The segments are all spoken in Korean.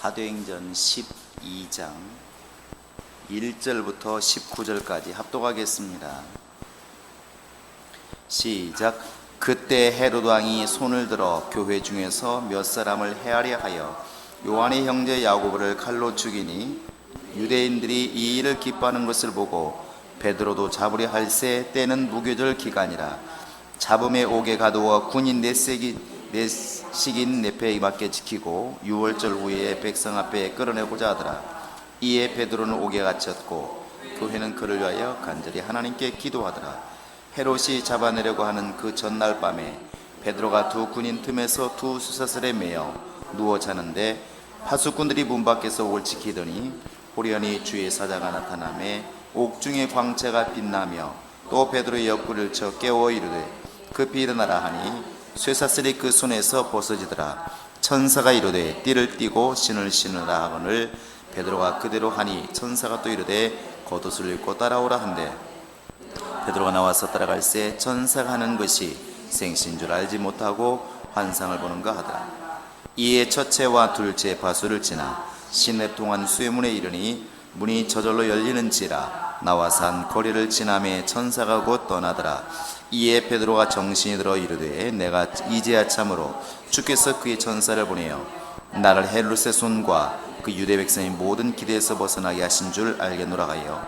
사도행전 12장 1절부터 19절까지 합독하겠습니다. 시작. 그때 헤롯 왕이 손을 들어 교회 중에서 몇 사람을 해하려 하여 요한의 형제 야고보를 칼로 죽이니 유대인들이 이 일을 기뻐하는 것을 보고 베드로도 잡으려 할새 때는 무교절 기간이라 잡음에 옥에 가두어 군인 넷씩인 내패에 맞게 지키고 유월절 후에 백성 앞에 끌어내고자 하더라. 이에 베드로는 옥에 갇혔고 교회는 그를 위하여 간절히 하나님께 기도하더라. 헤롯이 잡아내려고 하는 그 전날 밤에 베드로가 두 군인 틈에서 두 수사슬에 매여 누워 자는데 파수꾼들이 문 밖에서 옥을 지키더니 호련히 주의 사자가 나타나매 옥중의 광채가 빛나며 또 베드로의 옆구리를 쳐 깨워 이르되 급히 일어나라 하니 쇠사슬이 그 손에서 벗어지더라. 천사가 이르되 띠를 띠고 신을 신으라 하거늘 베드로가 그대로 하니 천사가 또 이르되 겉옷을 입고 따라오라 한대 베드로가 나와서 따라갈새 천사가 하는 것이 생신 줄 알지 못하고 환상을 보는가 하더라. 이에 첫째와 둘째 바수를 지나 시내 동안 수회문에 이르니 문이 저절로 열리는지라 나와서 한 거리를 지나매 천사가 곧 떠나더라. 이에 베드로가 정신이 들어 이르되 내가 이제야 참으로 주께서 그의 천사를 보내어 나를 헤롯의 손과 그 유대 백성의 모든 기대에서 벗어나게 하신 줄 알겠노라 하여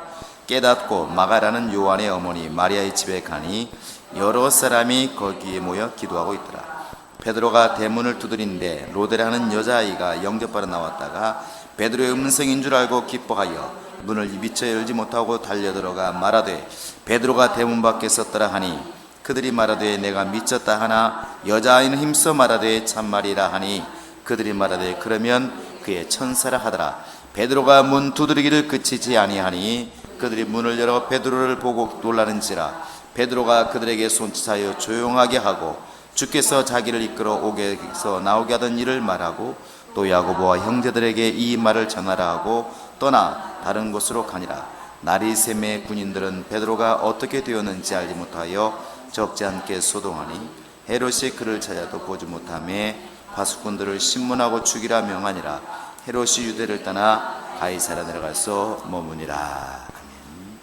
깨닫고 마가라는 요한의 어머니 마리아의 집에 가니 여러 사람이 거기에 모여 기도하고 있더라. 베드로가 대문을 두드린데 로데라는 여자아이가 영접받아 나왔다가 베드로의 음성인 줄 알고 기뻐하여 문을 미처 열지 못하고 달려들어가 말하되 베드로가 대문 밖에 섰더라 하니 그들이 말하되 내가 미쳤다 하나 여자아이는 힘써 말하되 참말이라 하니 그들이 말하되 그러면 그의 천사라 하더라. 베드로가 문 두드리기를 그치지 아니하니 그들이 문을 열어 베드로를 보고 놀라는지라. 베드로가 그들에게 손짓하여 조용하게 하고 주께서 자기를 이끌어 옥에서 나오게 하던 일을 말하고 또 야고보와 형제들에게 이 말을 전하라 하고 떠나 다른 곳으로 가니라. 날이 새매 군인들은 베드로가 어떻게 되었는지 알지 못하여 적지 않게 소동하니 헤롯이 그를 찾아도 보지 못하매 파수꾼들을 신문하고 죽이라 명하니라. 헤롯이 유대를 떠나 가이사랴 내려가서 머무니라. 아멘.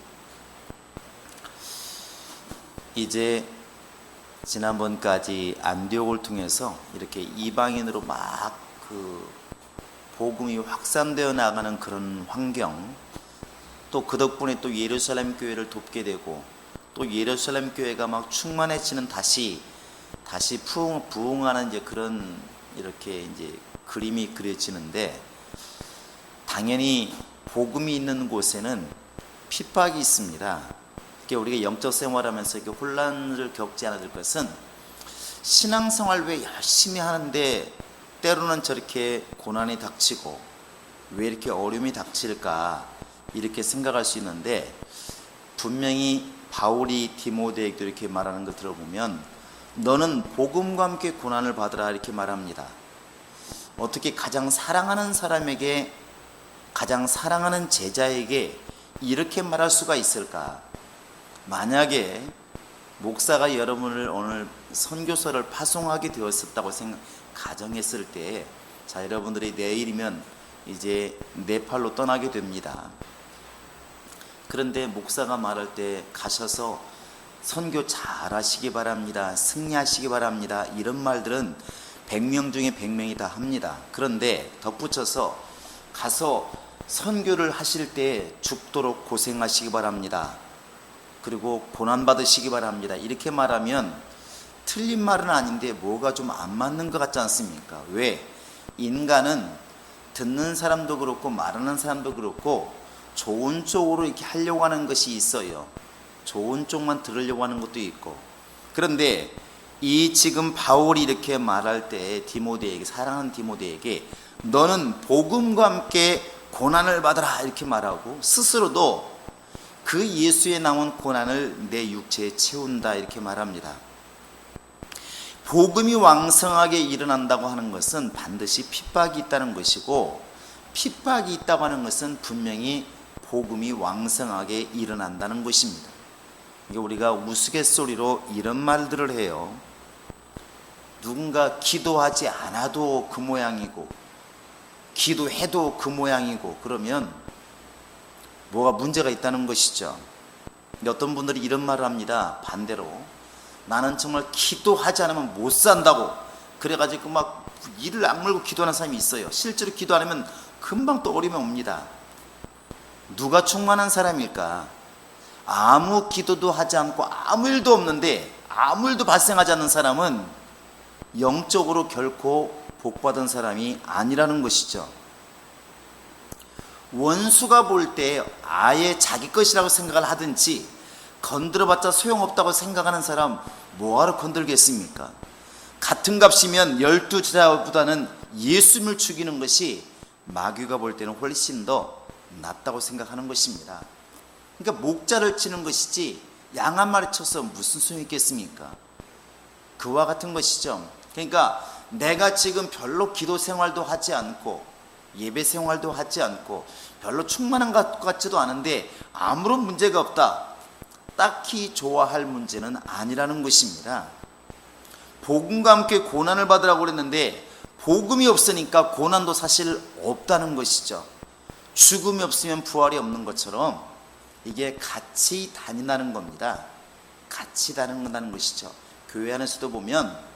이제 지난번까지 안디옥을 통해서 이렇게 이방인으로 막 복음이 확산되어 나가는 그런 환경, 또 그 덕분에 또 예루살렘 교회를 돕게 되고 또 예루살렘 교회가 막 충만해지는 다시 부흥하는 이제 그런 이렇게 이제 그림이 그려지는데, 당연히 복음이 있는 곳에는 핍박이 있습니다. 우리가 영적 생활하면서 이렇게 혼란을 겪지 않아야 될 것은 신앙생활 왜 열심히 하는데 때로는 저렇게 고난이 닥치고 왜 이렇게 어려움이 닥칠까 이렇게 생각할 수 있는데, 분명히 바울이 디모데에게도 이렇게 말하는 걸 들어보면 너는 복음과 함께 고난을 받으라 이렇게 말합니다. 어떻게 가장 사랑하는 사람에게, 가장 사랑하는 제자에게 이렇게 말할 수가 있을까? 만약에 목사가 여러분을 오늘 선교서를 파송하게 되었었다고 가정했을 때, 자, 여러분들이 내일이면 이제 네팔로 떠나게 됩니다. 그런데 목사가 말할 때 가셔서 선교 잘 하시기 바랍니다, 승리하시기 바랍니다, 이런 말들은 100명 중에 100명이 다 합니다. 그런데 덧붙여서 가서 선교를 하실 때 죽도록 고생하시기 바랍니다, 그리고 고난받으시기 바랍니다, 이렇게 말하면 틀린 말은 아닌데 뭐가 좀 안 맞는 것 같지 않습니까? 왜? 인간은 듣는 사람도 그렇고 말하는 사람도 그렇고 좋은 쪽으로 이렇게 하려고 하는 것이 있어요. 좋은 쪽만 들으려고 하는 것도 있고. 그런데 이 지금 바울이 이렇게 말할 때 디모데에게, 사랑하는 디모데에게 너는 복음과 함께 고난을 받아라 이렇게 말하고, 스스로도 그 예수에 나온 고난을 내 육체에 채운다 이렇게 말합니다. 복음이 왕성하게 일어난다고 하는 것은 반드시 핍박이 있다는 것이고, 핍박이 있다고 하는 것은 분명히 복음이 왕성하게 일어난다는 것입니다. 우리가 우스갯소리로 이런 말들을 해요. 누군가 기도하지 않아도 그 모양이고, 기도해도 그 모양이고 그러면 뭐가 문제가 있다는 것이죠. 근데 어떤 분들이 이런 말을 합니다. 반대로 나는 정말 기도하지 않으면 못 산다고 그래가지고 막 이를 악물고 기도하는 사람이 있어요. 실제로 기도 안 하면 금방 또 어려움이 옵니다. 누가 충만한 사람일까? 아무 기도도 하지 않고 아무 일도 없는데 아무 일도 발생하지 않는 사람은 영적으로 결코 복받은 사람이 아니라는 것이죠. 원수가 볼 때 아예 자기 것이라고 생각을 하든지 건드려봤자 소용없다고 생각하는 사람 뭐하러 건들겠습니까? 같은 값이면 12제자보다는 예수님을 죽이는 것이 마귀가 볼 때는 훨씬 더 낫다고 생각하는 것입니다. 그러니까 목자를 치는 것이지 양 한 마리 쳐서 무슨 소용이 있겠습니까? 그와 같은 것이죠. 그러니까 내가 지금 별로 기도 생활도 하지 않고 예배 생활도 하지 않고 별로 충만한 것 같지도 않은데 아무런 문제가 없다. 딱히 좋아할 문제는 아니라는 것입니다. 복음과 함께 고난을 받으라고 그랬는데 복음이 없으니까 고난도 사실 없다는 것이죠. 죽음이 없으면 부활이 없는 것처럼 이게 같이 다닌다는 겁니다. 같이 다닌다는 것이죠. 교회 안에서도 보면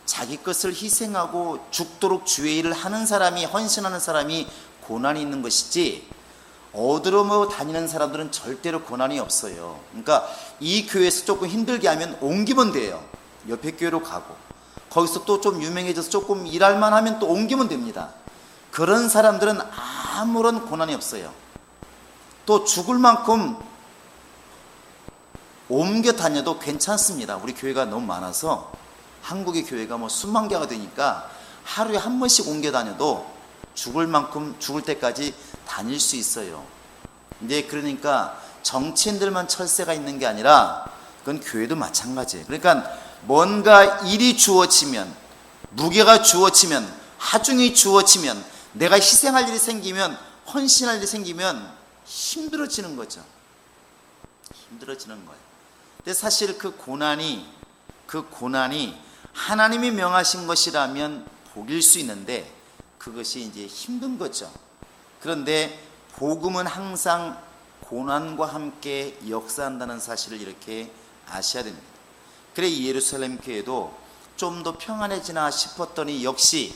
자기 것을 희생하고 죽도록 주의 일을 하는 사람이, 헌신하는 사람이 고난이 있는 것이지 어디로 다니는 사람들은 절대로 고난이 없어요. 그러니까 이 교회에서 조금 힘들게 하면 옮기면 돼요. 옆에 교회로 가고 거기서 또 좀 유명해져서 조금 일할만 하면 또 옮기면 됩니다. 그런 사람들은 아무런 고난이 없어요. 또 죽을 만큼 옮겨 다녀도 괜찮습니다. 우리 교회가 너무 많아서 한국의 교회가 뭐 수만 개가 되니까 하루에 한 번씩 옮겨 다녀도 죽을 만큼 죽을 때까지 다닐 수 있어요. 근데 그러니까 정치인들만 철새가 있는 게 아니라 그건 교회도 마찬가지예요. 그러니까 뭔가 일이 주어지면, 무게가 주어지면, 하중이 주어지면, 내가 희생할 일이 생기면, 헌신할 일이 생기면 힘들어지는 거죠. 힘들어지는 거예요. 근데 사실 그 고난이 하나님이 명하신 것이라면 복일 수 있는데 그것이 이제 힘든 거죠. 그런데 복음은 항상 고난과 함께 역사한다는 사실을 이렇게 아셔야 됩니다. 그래 예루살렘 교회도 좀 더 평안해지나 싶었더니 역시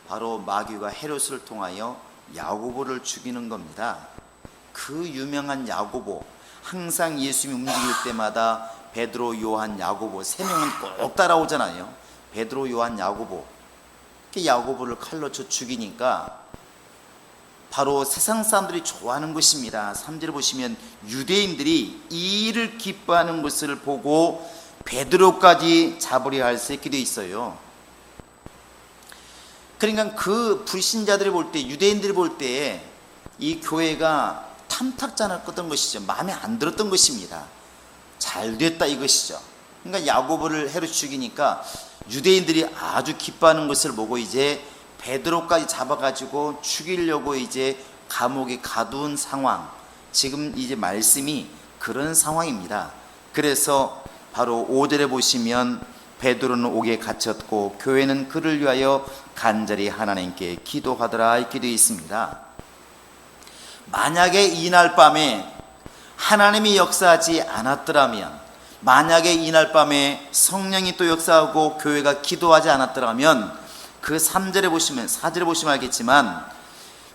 바로 마귀가 헤롯을 통하여 야고보를 죽이는 겁니다. 그 유명한 야고보, 항상 예수님이 움직일 때마다 베드로, 요한, 야고보 세 명은 꼭 따라오잖아요. 베드로, 요한, 야고보. 야고보를 칼로 쳐 죽이니까 바로 세상 사람들이 좋아하는 것입니다. 3절을 보시면 유대인들이 이 일을 기뻐하는 것을 보고 베드로까지 잡으려 할 수 있게 되어 있어요. 그러니까 그 불신자들이 볼 때, 유대인들이 볼 때 이 교회가 탐탁지 않았던 것이죠. 마음에 안 들었던 것입니다. 잘 됐다 이것이죠. 그러니까 야고보를 헤롯 죽이니까 유대인들이 아주 기뻐하는 것을 보고 이제 베드로까지 잡아가지고 죽이려고 이제 감옥에 가두은 상황. 지금 이제 말씀이 그런 상황입니다. 그래서 바로 5절에 보시면 베드로는 옥에 갇혔고 교회는 그를 위하여 간절히 하나님께 기도하더라 이렇게 되어 있습니다. 만약에 이날 밤에 하나님이 역사하지 않았더라면, 만약에 이날 밤에 성령이 또 역사하고 교회가 기도하지 않았더라면 그 3절에 보시면, 4절에 보시면 알겠지만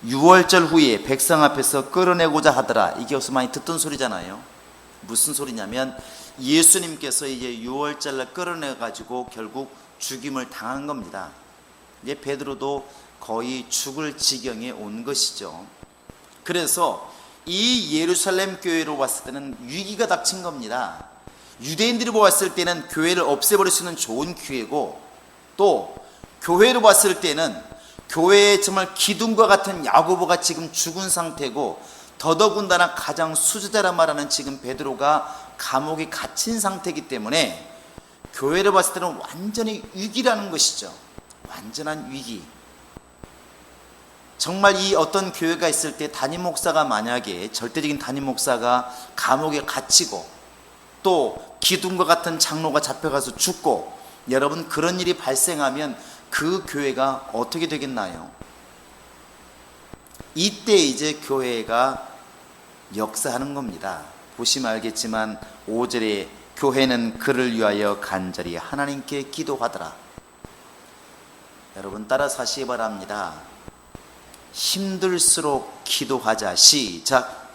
6월절 후에 백성 앞에서 끌어내고자 하더라. 이게 어디서 많이 듣던 소리잖아요. 무슨 소리냐면 예수님께서 이제 6월절날 끌어내가지고 결국 죽임을 당한 겁니다. 이제 베드로도 거의 죽을 지경에 온 것이죠. 그래서 이 예루살렘 교회로 봤을 때는 위기가 닥친 겁니다. 유대인들이 보았을 때는 교회를 없애버릴 수 있는 좋은 기회고, 또 교회로 봤을 때는 교회에 정말 기둥과 같은 야고보가 지금 죽은 상태고, 더더군다나 가장 수제자란 말하는 지금 베드로가 감옥에 갇힌 상태이기 때문에 교회를 봤을 때는 완전히 위기라는 것이죠. 완전한 위기. 정말 이 어떤 교회가 있을 때 담임 목사가 만약에, 절대적인 담임 목사가 감옥에 갇히고 또 기둥과 같은 장로가 잡혀가서 죽고, 여러분 그런 일이 발생하면 그 교회가 어떻게 되겠나요? 이때 이제 교회가 역사하는 겁니다. 보시면 알겠지만 5절에 교회는 그를 위하여 간절히 하나님께 기도하더라. 여러분 따라서 하시기 바랍니다. 힘들수록 기도하자. 시작.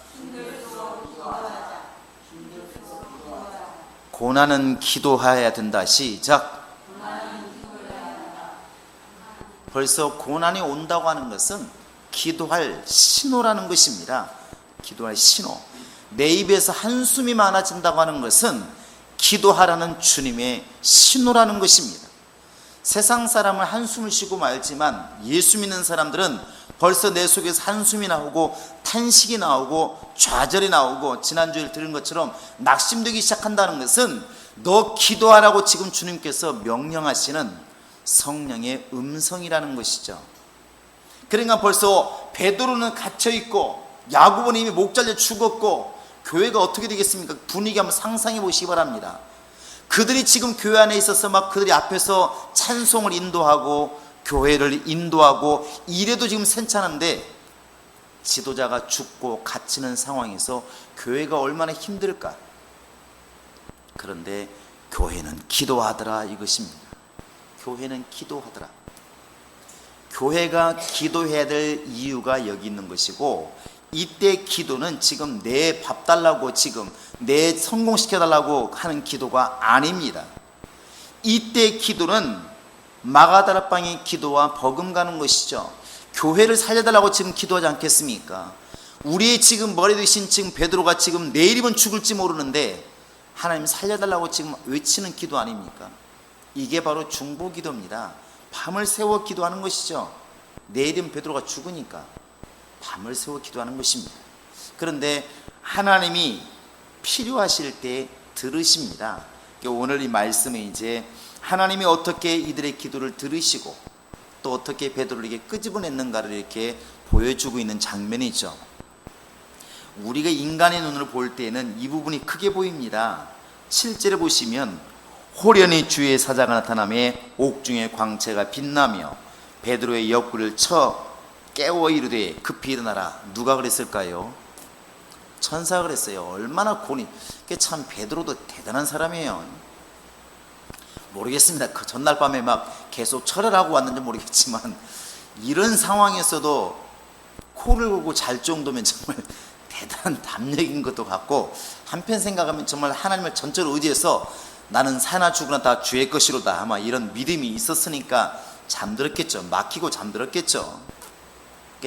고난은 기도해야 된다. 시작. 벌써 고난이 온다고 하는 것은 기도할 신호라는 것입니다. 기도할 신호. 내 입에서 한숨이 많아진다고 하는 것은 기도하라는 주님의 신호라는 것입니다. 세상 사람은 한숨을 쉬고 말지만 예수 믿는 사람들은 벌써 내 속에서 한숨이 나오고 탄식이 나오고 좌절이 나오고, 지난주에 들은 것처럼 낙심되기 시작한다는 것은 너 기도하라고 지금 주님께서 명령하시는 성령의 음성이라는 것이죠. 그러니까 벌써 베드로는 갇혀있고 야고보는 이미 목 잘려 죽었고, 교회가 어떻게 되겠습니까? 분위기 한번 상상해 보시기 바랍니다. 그들이 지금 교회 안에 있어서 막 그들이 앞에서 찬송을 인도하고 교회를 인도하고 이래도 지금 괜찮은데, 지도자가 죽고 갇히는 상황에서 교회가 얼마나 힘들까? 그런데 교회는 기도하더라 이것입니다. 교회는 기도하더라. 교회가 기도해야 될 이유가 여기 있는 것이고, 이때 기도는 지금 내 밥 달라고, 지금 내 성공시켜 달라고 하는 기도가 아닙니다. 이때 기도는 마가다락방의 기도와 버금가는 것이죠. 교회를 살려달라고 지금 기도하지 않겠습니까? 우리의 지금 머리 대신 지금 베드로가 지금 내일이면 죽을지 모르는데 하나님 살려달라고 지금 외치는 기도 아닙니까? 이게 바로 중보기도입니다. 밤을 새워 기도하는 것이죠. 내일이면 베드로가 죽으니까 밤을 새워 기도하는 것입니다. 그런데 하나님이 필요하실 때 들으십니다. 오늘 이 말씀은 이제 하나님이 어떻게 이들의 기도를 들으시고 또 어떻게 베드로를 이렇게 끄집어냈는가를 이렇게 보여주고 있는 장면이죠. 우리가 인간의 눈으로 볼 때는 이 부분이 크게 보입니다. 7절에 보시면 호련히 주의 사자가 나타나매 옥중의 광채가 빛나며 베드로의 옆구리를 쳐 깨워 이르되 급히 일어나라. 누가 그랬을까요? 천사가 그랬어요. 얼마나 고니. 참 베드로도 대단한 사람이에요. 모르겠습니다. 그 전날 밤에 막 계속 철을 하고 왔는지 모르겠지만 이런 상황에서도 코를 골고 잘 정도면 정말 대단한 담력인 것도 같고, 한편 생각하면 정말 하나님을 전적으로 의지해서 나는 사나 죽으나 다 주의 것이로다 아마 이런 믿음이 있었으니까 잠들었겠죠. 막히고 잠들었겠죠.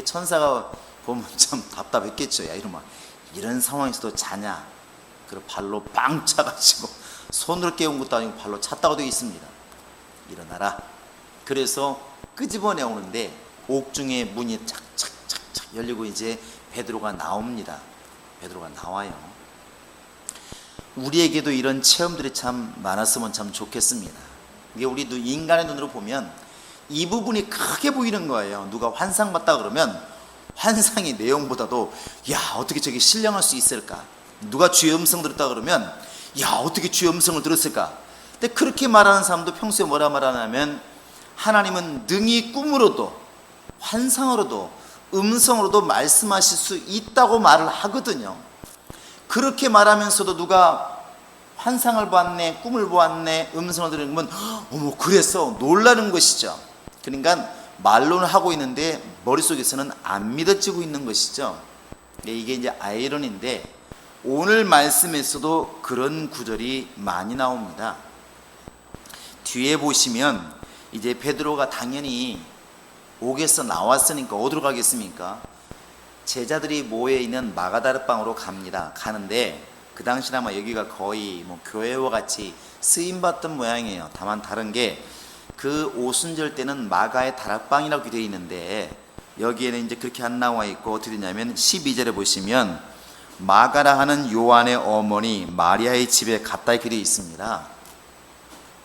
천사가 보면 참 답답했겠죠. 야 이러면 이런 상황에서도 자냐. 그리고 발로 빵 차가지고 손으로 깨운 것도 아니고 발로 찼다고 되어 있습니다. 일어나라. 그래서 끄집어내 오는데 옥중에 문이 착착착착 열리고 이제 베드로가 나옵니다. 베드로가 나와요. 우리에게도 이런 체험들이 참 많았으면 참 좋겠습니다. 이게 우리도 인간의 눈으로 보면 이 부분이 크게 보이는 거예요. 누가 환상 봤다 그러면 환상의 내용보다도 야 어떻게 저게 신령할 수 있을까? 누가 주의 음성 들었다 그러면 야 어떻게 주의 음성을 들었을까? 근데 그렇게 말하는 사람도 평소에 뭐라 말하냐면 하나님은 능히 꿈으로도 환상으로도 음성으로도 말씀하실 수 있다고 말을 하거든요. 그렇게 말하면서도 누가 환상을 봤네, 꿈을 보았네, 음성을 들으면 어머 그랬어 놀라는 것이죠. 그러니까 말로는 하고 있는데 머릿속에서는 안 믿어지고 있는 것이죠. 이게 이제 아이러니인데 오늘 말씀에서도 그런 구절이 많이 나옵니다. 뒤에 보시면 이제 베드로가 당연히 옥에서 나왔으니까 어디로 가겠습니까? 제자들이 모여있는 마가다락방으로 갑니다. 가는데 그 당시는 아마 여기가 거의 뭐 교회와 같이 쓰임받던 모양이에요. 다만 다른 게 그 오순절 때는 마가의 다락방이라고 되어 있는데 여기에는 이제 그렇게 안 나와 있고 어떻게 되냐면 12절에 보시면 마가라 하는 요한의 어머니 마리아의 집에 갔다 이렇게 되어 있습니다.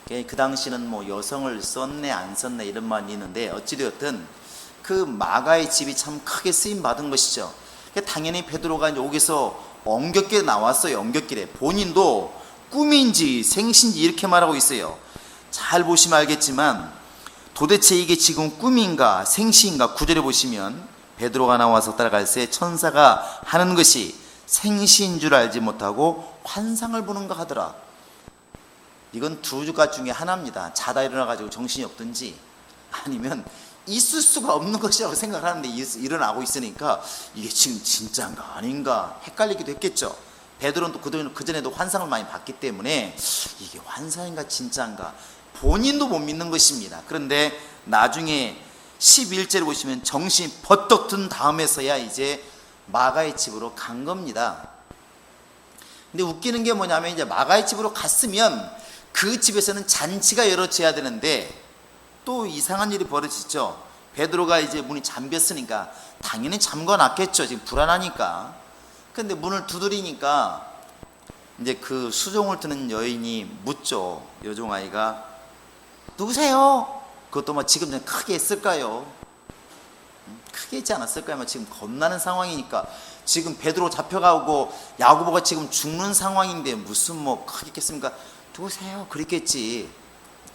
그 당시는 뭐 여성을 썼네 안 썼네 이런 말이 있는데 어찌되었든 그 마가의 집이 참 크게 쓰임 받은 것이죠. 당연히 베드로가 이제 옥에서 엉겹길에 나왔어요. 엉겹길에 본인도 꿈인지 생신지 이렇게 말하고 있어요. 잘 보시면 알겠지만 도대체 이게 지금 꿈인가 생시인가? 9절에 보시면 베드로가 나와서 따라갈 새 천사가 하는 것이 생시인 줄 알지 못하고 환상을 보는가 하더라. 이건 두 가지 중에 하나입니다. 자다 일어나가지고 정신이 없든지 아니면 있을 수가 없는 것이라고 생각을 하는데 일어나고 있으니까 이게 지금 진짜인가 아닌가 헷갈리기도 했겠죠. 베드로는 또 그전에도 환상을 많이 봤기 때문에 이게 환상인가 진짜인가 본인도 못 믿는 것입니다. 그런데 나중에 11절에 보시면 정신이 버떡 든 다음에서야 이제 마가의 집으로 간 겁니다. 근데 웃기는 게 뭐냐면 이제 마가의 집으로 갔으면 그 집에서는 잔치가 열어져야 되는데 또 이상한 일이 벌어지죠. 베드로가 이제 문이 잠겼으니까 당연히 잠궈놨겠죠. 지금 불안하니까. 근데 문을 두드리니까 이제 그 수종을 트는 여인이 묻죠. 여종아이가 누구세요? 그것도 뭐 지금 크게 했을까요? 크게 했지 않았을까요? 뭐 지금 겁나는 상황이니까 지금 베드로 잡혀가고 야고보가 지금 죽는 상황인데 무슨 뭐 크게 했겠습니까? 누구세요? 그랬겠지.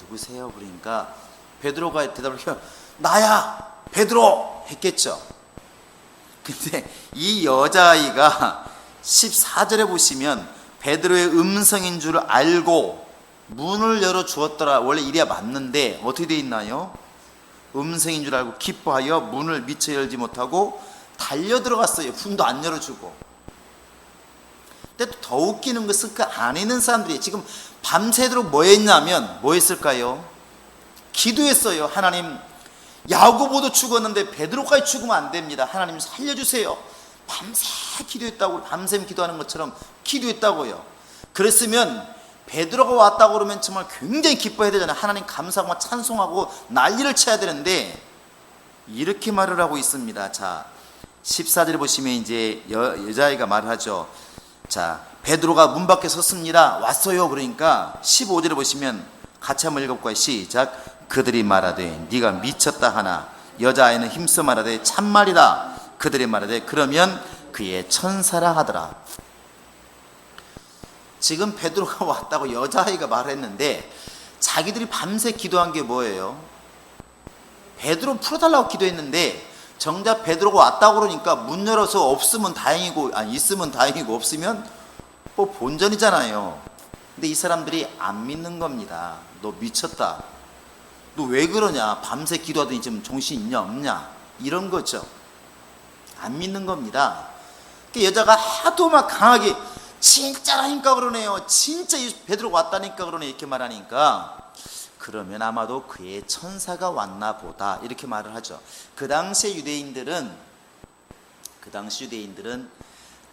누구세요? 그러니까 베드로가 대답을 해요. 나야 베드로 했겠죠. 근데 이 여자아이가 14절에 보시면 베드로의 음성인 줄 알고 문을 열어 주었더라. 원래 이래야 맞는데 어떻게 돼 있나요? 음성인 줄 알고 기뻐하여 문을 미처 열지 못하고 달려 들어갔어요. 문도 안 열어주고. 근데 더 웃기는 것은 그 안에 있는 사람들이 지금 밤새도록 뭐 했냐면 뭐 했을까요? 기도했어요. 하나님, 야고보도 죽었는데 베드로까지 죽으면 안 됩니다. 하나님 살려주세요. 밤새 기도했다고, 밤샘 기도하는 것처럼 기도했다고요. 그랬으면 베드로가 왔다고 그러면 정말 굉장히 기뻐해야 되잖아요. 하나님 감사하고 찬송하고 난리를 쳐야 되는데 이렇게 말을 하고 있습니다. 자, 14절에 보시면 이제 여자아이가 말을 하죠. 자, 베드로가 문 밖에 섰습니다. 왔어요. 그러니까 15절에 보시면 같이 한번 읽어볼까요? 시작. 그들이 말하되 네가 미쳤다 하나 여자아이는 힘써 말하되 참말이다. 그들이 말하되 그러면 그의 천사라 하더라. 지금 베드로가 왔다고 여자아이가 말했는데 자기들이 밤새 기도한 게 뭐예요? 베드로 풀어달라고 기도했는데 정작 베드로가 왔다고 그러니까 문 열어서 없으면 다행이고 아니 있으면 다행이고 없으면 뭐 본전이잖아요. 근데 이 사람들이 안 믿는 겁니다. 너 미쳤다. 너 왜 그러냐? 밤새 기도하더니 지금 정신 있냐 없냐? 이런 거죠. 안 믿는 겁니다. 그 여자가 하도 막 강하게 진짜라니까 그러네요. 진짜 베드로가 왔다니까 그러네. 이렇게 말하니까 그러면 아마도 그의 천사가 왔나 보다 이렇게 말을 하죠. 그 당시 유대인들은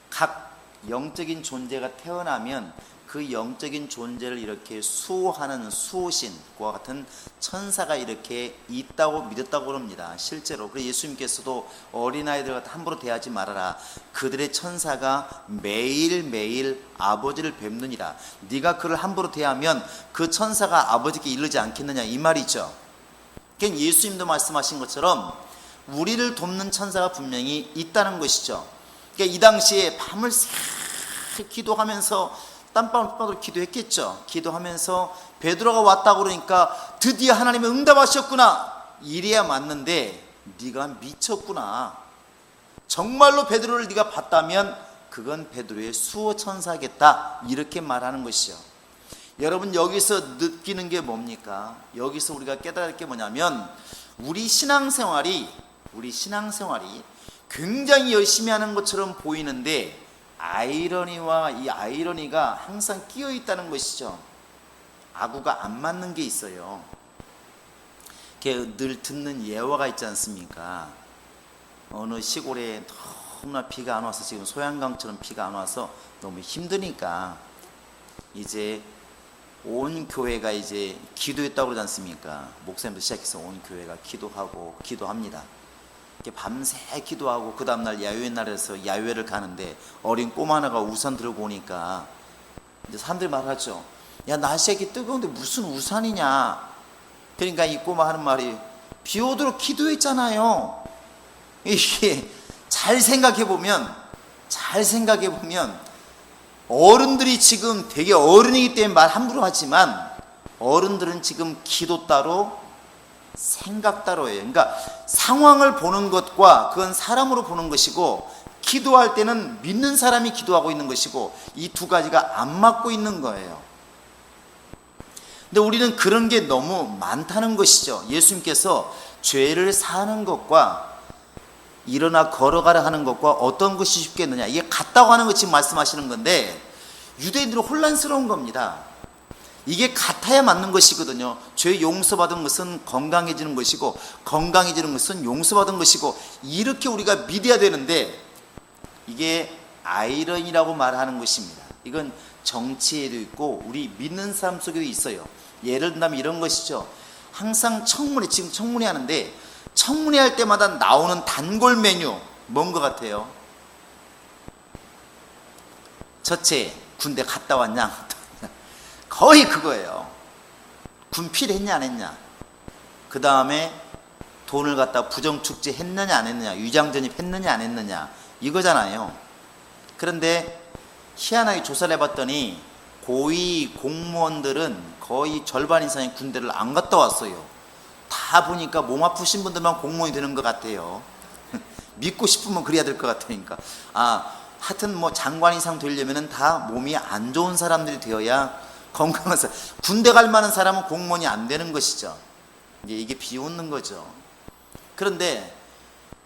각 영적인 존재가 태어나면 그 영적인 존재를 이렇게 수호하는 수호신과 같은 천사가 이렇게 있다고 믿었다고 합니다. 실제로. 그래서 예수님께서도 어린아이들과 함부로 대하지 말아라. 그들의 천사가 매일매일 아버지를 뵙느니라. 네가 그를 함부로 대하면 그 천사가 아버지께 이르지 않겠느냐 이 말이죠. 그러니까 예수님도 말씀하신 것처럼 우리를 돕는 천사가 분명히 있다는 것이죠. 그러니까 이 당시에 밤을 새 기도하면서 땀방울방울 기도했겠죠. 기도하면서 베드로가 왔다고 그러니까 드디어 하나님의 응답하셨구나. 이래야 맞는데 네가 미쳤구나. 정말로 베드로를 네가 봤다면 그건 베드로의 수호 천사겠다. 이렇게 말하는 것이요. 여러분 여기서 느끼는 게 뭡니까? 여기서 우리가 깨달을 게 뭐냐면 우리 신앙생활이 굉장히 열심히 하는 것처럼 보이는데 아이러니와 이 아이러니가 항상 끼어 있다는 것이죠. 아구가 안 맞는 게 있어요. 늘 듣는 예화가 있지 않습니까? 어느 시골에 너무나 비가 안 와서 지금 소양강처럼 비가 안 와서 너무 힘드니까 이제 온 교회가 이제 기도했다고 그러지 않습니까? 목사님도 시작해서 온 교회가 기도합니다. 밤새 기도하고 그 다음날 야유회 날에서 야유회를 가는데 어린 꼬마 하나가 우산 들고 오니까 이제 사람들이 말하죠. 야 날씨가 이렇게 뜨거운데 무슨 우산이냐. 그러니까 이 꼬마 하는 말이 비 오도록 기도했잖아요. 이게 잘 생각해 보면 어른들이 지금 되게 어른이기 때문에 말 함부로 하지만 어른들은 지금 기도 따로 생각 따로예요. 그러니까 상황을 보는 것과 그건 사람으로 보는 것이고, 기도할 때는 믿는 사람이 기도하고 있는 것이고, 이 두 가지가 안 맞고 있는 거예요. 근데 우리는 그런 게 너무 많다는 것이죠. 예수님께서 죄를 사는 것과 일어나 걸어가라 하는 것과 어떤 것이 쉽겠느냐, 이게 같다고 하는 것 지금 말씀하시는 건데, 유대인들은 혼란스러운 겁니다. 이게 같아야 맞는 것이거든요. 죄 용서받은 것은 건강해지는 것이고, 건강해지는 것은 용서받은 것이고, 이렇게 우리가 믿어야 되는데, 이게 아이러니라고 말하는 것입니다. 이건 정치에도 있고 우리 믿는 사람 속에도 있어요. 예를 든다면 이런 것이죠. 항상 청문회, 지금 청문회 하는데 청문회 할 때마다 나오는 단골 메뉴 뭔 것 같아요? 첫째, 군대 갔다 왔냐? 거의 그거예요. 군필 했냐 안 했냐? 그 다음에 돈을 갖다 부정축제 했느냐 안 했느냐, 위장전입 했느냐 안 했느냐, 이거잖아요. 그런데 희한하게 조사를 해봤더니 고위 공무원들은 거의 절반 이상이 군대를 안 갔다 왔어요. 다 보니까 몸 아프신 분들만 공무원이 되는 것 같아요. 믿고 싶으면 그래야 될 것 같으니까. 하여튼 뭐 장관 이상 되려면 다 몸이 안 좋은 사람들이 되어야 건강한 사람. 군대 갈 만한 사람은 공무원이 안 되는 것이죠. 이게 비웃는 거죠. 그런데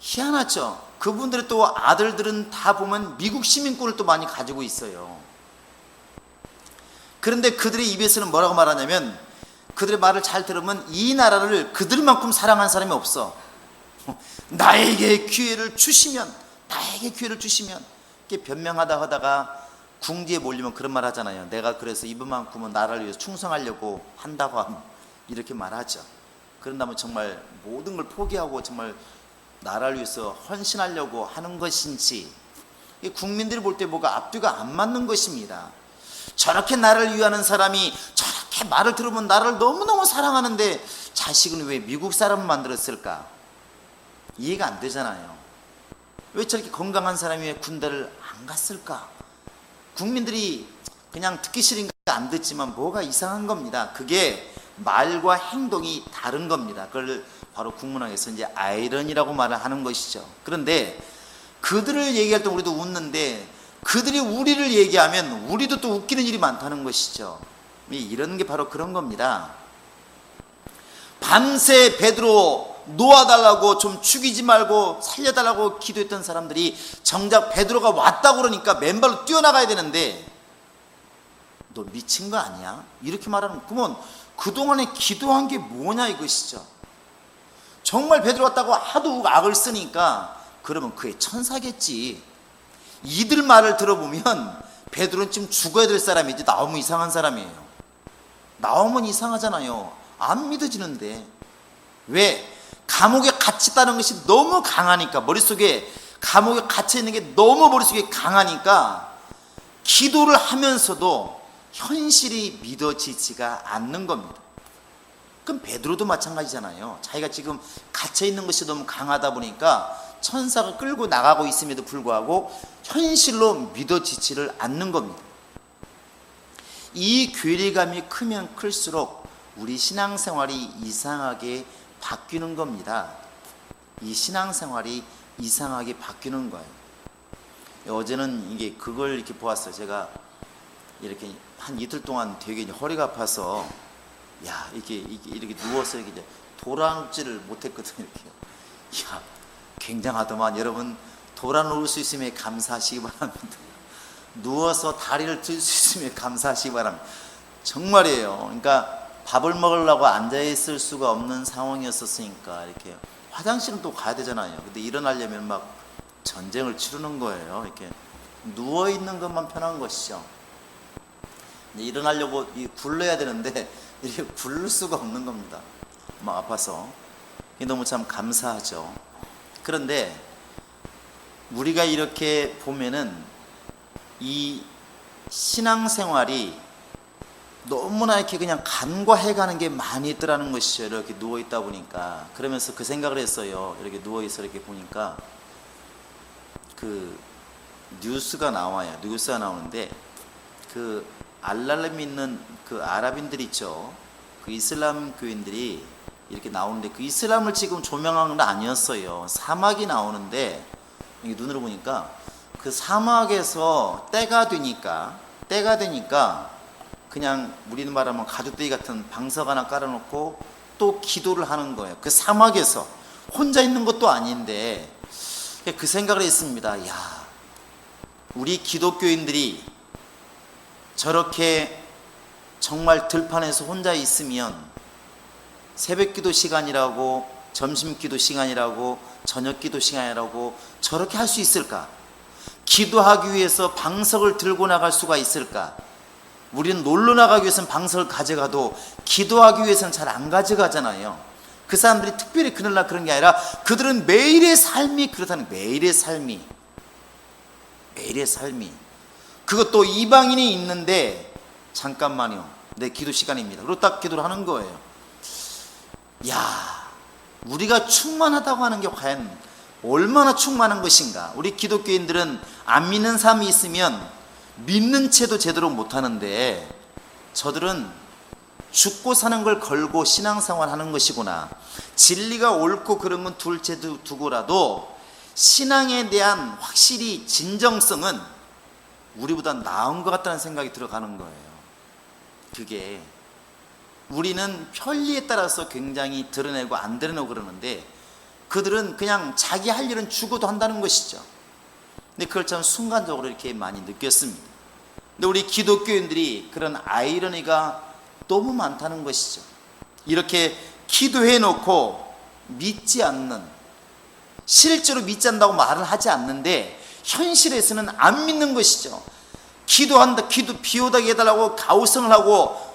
희한하죠. 그분들의 또 아들들은 다 보면 미국 시민권을 또 많이 가지고 있어요. 그런데 그들의 입에서는 뭐라고 말하냐면, 그들의 말을 잘 들으면 이 나라를 그들만큼 사랑하는 사람이 없어. 나에게 기회를 주시면, 나에게 기회를 주시면, 이렇게 변명하다 하다가 궁지에 몰리면 그런 말 하잖아요. 내가 그래서 이번만큼은 나라를 위해서 충성하려고 한다고 하면 이렇게 말하죠. 그런다면 정말 모든 걸 포기하고 정말 나라를 위해서 헌신하려고 하는 것인지, 국민들이 볼 때 뭐가 앞뒤가 안 맞는 것입니다. 저렇게 나를 위하는 사람이 저렇게 말을 들으면 나를 너무너무 사랑하는데 자식은 왜 미국 사람을 만들었을까? 이해가 안 되잖아요. 왜 저렇게 건강한 사람이 왜 군대를 안 갔을까? 국민들이 그냥 듣기 싫으니까 안 듣지만 뭐가 이상한 겁니다. 그게 말과 행동이 다른 겁니다. 그걸 바로 국문학에서 이제 아이러니라고 말을 하는 것이죠. 그런데 그들을 얘기할 때 우리도 웃는데, 그들이 우리를 얘기하면 우리도 또 웃기는 일이 많다는 것이죠. 이런 게 바로 그런 겁니다. 밤새 베드로 놓아달라고, 좀 죽이지 말고 살려달라고 기도했던 사람들이 정작 베드로가 왔다고 그러니까 맨발로 뛰어나가야 되는데, 너 미친 거 아니야? 이렇게 말하는, 그러면 그동안에 기도한 게 뭐냐 이것이죠. 정말 베드로 왔다고 하도 악을 쓰니까 그러면 그의 천사겠지. 이들 말을 들어보면 베드로는 지금 죽어야 될 사람이지 나오면 이상한 사람이에요. 나오면 이상하잖아요. 안 믿어지는데. 왜? 감옥에 갇혔다는 것이 너무 강하니까, 머릿속에 감옥에 갇혀 있는 게 너무 머릿속에 강하니까 기도를 하면서도 현실이 믿어지지가 않는 겁니다. 그럼 베드로도 마찬가지잖아요. 자기가 지금 갇혀 있는 것이 너무 강하다 보니까 천사가 끌고 나가고 있음에도 불구하고 현실로 믿어지지를 않는 겁니다. 이 괴리감이 크면 클수록 우리 신앙생활이 이상하게 바뀌는 겁니다. 이 신앙생활이 이상하게 바뀌는 거예요. 어제는 이게 그걸 이렇게 보았어요. 제가 이렇게 한 이틀 동안 되게 허리가 아파서 이렇게 누워서 이렇게 돌아눕지를 못했거든요. 이렇게. 굉장하더만. 여러분, 돌아누울 수 있으면 감사하시기 바랍니다. 누워서 다리를 들 수 있으면 감사하시기 바랍니다. 정말이에요. 그러니까 밥을 먹으려고 앉아있을 수가 없는 상황이었으니까 이렇게 화장실은 또 가야 되잖아요. 근데 일어나려면 막 전쟁을 치르는 거예요. 이렇게 누워있는 것만 편한 것이죠. 일어나려고 굴러야 되는데 이렇게 굴를 수가 없는 겁니다. 막 아파서. 이게 너무 참 감사하죠. 그런데 우리가 이렇게 보면은 이 신앙생활이 너무나 이렇게 그냥 간과해 가는 게 많이 있더라는 것이죠. 이렇게 누워있다 보니까. 그러면서 그 생각을 했어요. 이렇게 누워있어 이렇게 보니까 그 뉴스가 나와요. 뉴스가 나오는데 그 알랄레 믿는 그 아랍인들 있죠. 그 이슬람 교인들이 이렇게 나오는데 그 이슬람을 지금 조명하는 건 아니었어요. 사막이 나오는데 여기 눈으로 보니까 그 사막에서 때가 되니까 그냥 우리는 말하면 가죽대기 같은 방석 하나 깔아놓고 또 기도를 하는 거예요. 그 사막에서 혼자 있는 것도 아닌데 그 생각을 했습니다. 야, 우리 기독교인들이 저렇게 정말 들판에서 혼자 있으면 새벽 기도 시간이라고 점심 기도 시간이라고 저녁 기도 시간이라고 저렇게 할 수 있을까? 기도하기 위해서 방석을 들고 나갈 수가 있을까? 우리는 놀러 나가기 위해서는 방석을 가져가도 기도하기 위해서는 잘 안 가져가잖아요. 그 사람들이 특별히 그러려고 그런 게 아니라 그들은 매일의 삶이 그렇다는 거예요. 매일의 삶이 그것도 이방인이 있는데 잠깐만요, 내 기도 시간입니다. 그리고 딱 기도를 하는 거예요. 야, 우리가 충만하다고 하는 게 과연 얼마나 충만한 것인가. 우리 기독교인들은 안 믿는 사람이 있으면 믿는 채도 제대로 못하는데 저들은 죽고 사는 걸 걸고 신앙생활 하는 것이구나. 진리가 옳고 그런 건 둘째 두고라도 신앙에 대한 확실히 진정성은 우리보다 나은 것 같다는 생각이 들어가는 거예요. 그게 우리는 편리에 따라서 굉장히 드러내고 안 드러내고 그러는데 그들은 그냥 자기 할 일은 죽어도 한다는 것이죠. 근데 그걸 참 순간적으로 이렇게 많이 느꼈습니다. 근데 우리 기독교인들이 그런 아이러니가 너무 많다는 것이죠. 이렇게 기도해 놓고 믿지 않는, 실제로 믿지 않는다고 말을 하지 않는데 현실에서는 안 믿는 것이죠. 기도한다, 비 오다게 해달라고 가오성을 하고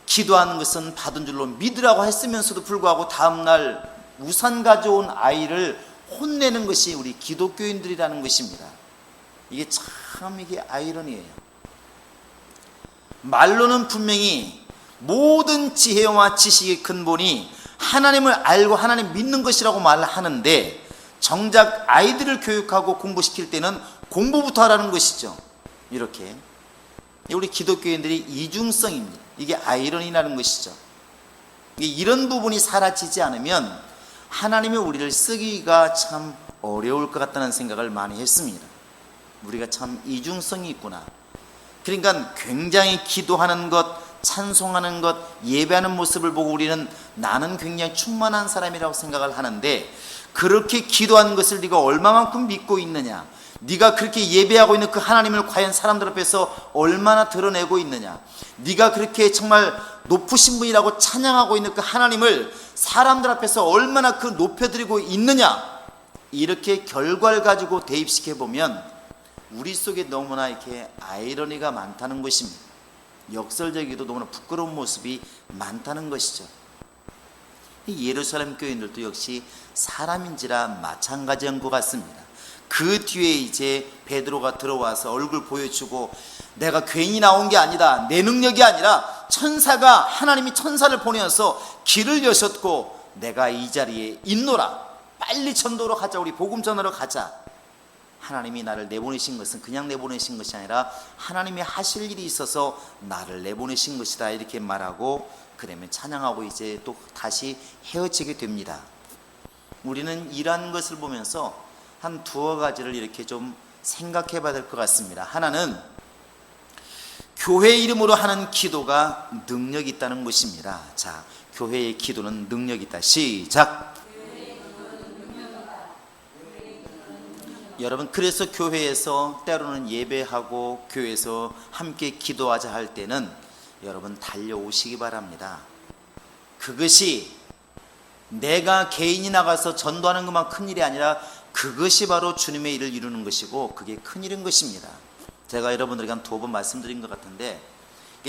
기도하는 것은 받은 줄로 믿으라고 했으면서도 불구하고 다음날 우산 가져온 아이를 혼내는 것이 우리 기독교인들이라는 것입니다. 이게 참 이게 아이러니예요. 말로는 분명히 모든 지혜와 지식의 근본이 하나님을 알고 하나님 믿는 것이라고 말을 하는데 정작 아이들을 교육하고 공부시킬 때는 공부부터 하라는 것이죠. 이렇게 우리 기독교인들이 이중성입니다. 이게 아이러니라는 것이죠. 이런 부분이 사라지지 않으면 하나님이 우리를 쓰기가 참 어려울 것 같다는 생각을 많이 했습니다. 우리가 참 이중성이 있구나. 그러니까 굉장히 기도하는 것, 찬송하는 것, 예배하는 모습을 보고 우리는 나는 굉장히 충만한 사람이라고 생각을 하는데 그렇게 기도하는 것을 네가 얼마만큼 믿고 있느냐, 네가 그렇게 예배하고 있는 그 하나님을 과연 사람들 앞에서 얼마나 드러내고 있느냐, 네가 그렇게 정말 높으신 분이라고 찬양하고 있는 그 하나님을 사람들 앞에서 얼마나 그 높여드리고 있느냐, 이렇게 결과를 가지고 대입시켜 보면 우리 속에 너무나 이렇게 아이러니가 많다는 것입니다. 역설적이기도 너무나 부끄러운 모습이 많다는 것이죠. 이 예루살렘 교인들도 역시 사람인지라 마찬가지인 것 같습니다. 그 뒤에 이제 베드로가 들어와서 얼굴 보여주고 내가 괜히 나온 게 아니다, 내 능력이 아니라 천사가, 하나님이 천사를 보내어서 길을 여셨고 내가 이 자리에 있노라, 빨리 전도로 가자, 우리 복음 전하러 가자. 하나님이 나를 내보내신 것은 그냥 내보내신 것이 아니라 하나님이 하실 일이 있어서 나를 내보내신 것이다, 이렇게 말하고 그러면 찬양하고 이제 또 다시 헤어지게 됩니다. 우리는 이러한 것을 보면서 한 두어 가지를 이렇게 좀 생각해 봐야 될 것 같습니다. 하나는 교회 이름으로 하는 기도가 능력이 있다는 것입니다. 자, 교회의 기도는 능력이 있다. 시작. 여러분, 그래서 교회에서 때로는 예배하고 교회에서 함께 기도하자 할 때는 여러분 달려오시기 바랍니다. 그것이 내가 개인이 나가서 전도하는 것만 큰일이 아니라 그것이 바로 주님의 일을 이루는 것이고 그게 큰일인 것입니다. 제가 여러분들에게 한 2번 말씀드린 것 같은데,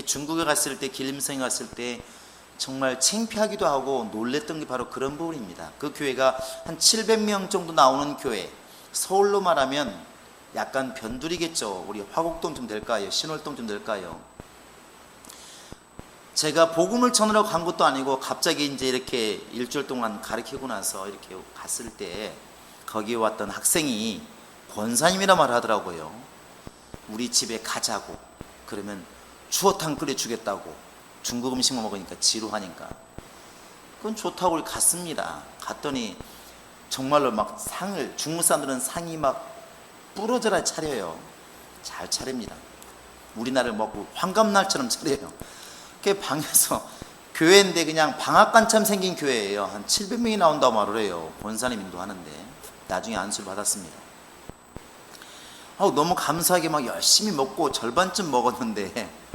중국에 갔을 때, 길림성에 갔을 때 정말 창피하기도 하고 놀랬던 게 바로 그런 부분입니다. 그 교회가 한 700명 정도 나오는 교회, 서울로 말하면 약간 변두리겠죠. 우리 화곡동 좀 될까요? 신월동 좀 될까요? 제가 복음을 전하러 간 것도 아니고 갑자기 이제 이렇게 일주일 동안 가르치고 나서 이렇게 갔을 때 거기에 왔던 학생이 권사님이라 말하더라고요. 우리 집에 가자고. 그러면 추어탕 끓여주겠다고. 중국 음식만 먹으니까 지루하니까. 그건 좋다고 갔습니다. 갔더니 정말로 막 중국 사람들은 상이 막 부러져라 차려요. 잘 차립니다. 우리나라를 먹고 환갑날처럼 차려요. 그 방에서 교회인데 그냥 방앗간처럼 생긴 교회예요. 한 700명이 나온다고 말을 해요. 권사님 인도하는데 나중에 안수를 받았습니다. 너무 감사하게 막 열심히 먹고 절반쯤 먹었는데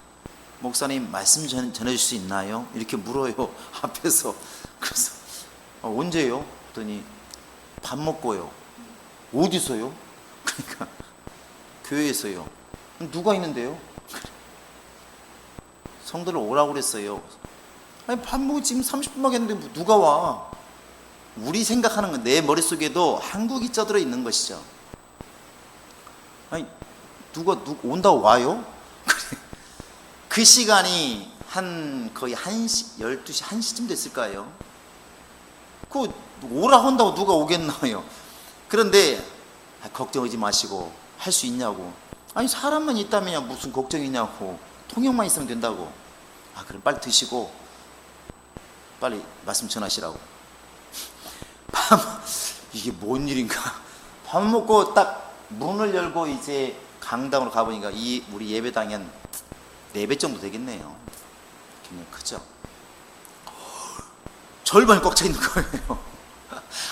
목사님 말씀 전해줄 수 있나요? 이렇게 물어요. 앞에서. 그래서 언제요? 그랬더니 밥 먹고요. 어디서요? 그러니까 교회에서요. 누가 있는데요? 성도를 오라고 그랬어요. 아니 밥 먹고 지금 30분밖에 했는데 누가 와? 우리 생각하는 건 내 머릿속에도 한국이 쪄들어 있는 것이죠. 아니 누가 온다고 와요? 그 시간이 거의 1시, 12시, 1시쯤 됐을까요? 오라 한다고 누가 오겠나요? 그런데 걱정하지 마시고 할 수 있냐고. 아니 사람만 있다면 무슨 걱정이냐고. 통역만 있으면 된다고. 그럼 빨리 드시고 빨리 말씀 전하시라고. 이게 뭔 일인가. 밥 먹고 딱 문을 열고 이제 강당으로 가보니까 우리 예배당이 한 4배 정도 되겠네요. 굉장히 크죠. 절반이 꽉 차 있는 거예요.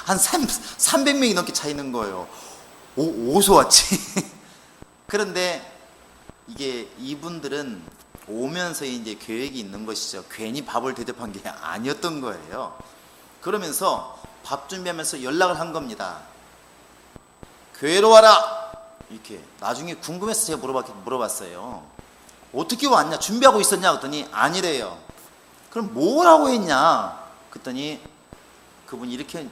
한 300명이 넘게 차 있는 거예요. 어디서 왔지? 그런데 이분들은 오면서 이제 계획이 있는 것이죠. 괜히 밥을 대접한 게 아니었던 거예요. 그러면서 밥 준비하면서 연락을 한 겁니다. 교회로 와라! 이렇게. 나중에 궁금해서 제가 물어봤어요. 어떻게 왔냐? 준비하고 있었냐? 그랬더니 아니래요. 그럼 뭐라고 했냐? 그랬더니 그분이 이렇게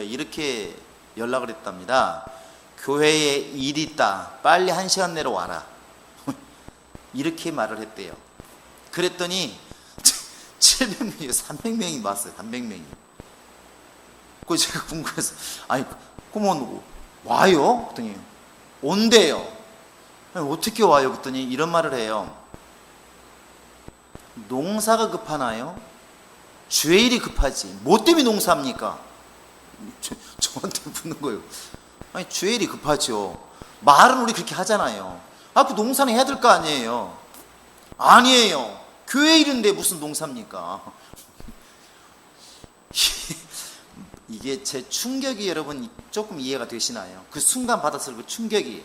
이렇게 연락을 했답니다. 교회에 일이 있다. 빨리 1시간 내로 와라. 이렇게 말을 했대요. 그랬더니 700명이 300명이 왔어요. 300명이. 그래서 제가 궁금해서 그러면 와요? 그랬더니 온대요. 어떻게 와요? 그랬더니 이런 말을 해요. 농사가 급하나요? 주일이 급하지. 뭐 때문에 농사합니까? 저한테 묻는 거예요. 주일이 급하죠. 말은 우리 그렇게 하잖아요. 그 농사는 해야 될 거 아니에요. 아니에요. 교회 일인데 무슨 농사입니까? 이게 제 충격이 여러분 조금 이해가 되시나요? 그 순간 받았을 그 충격이.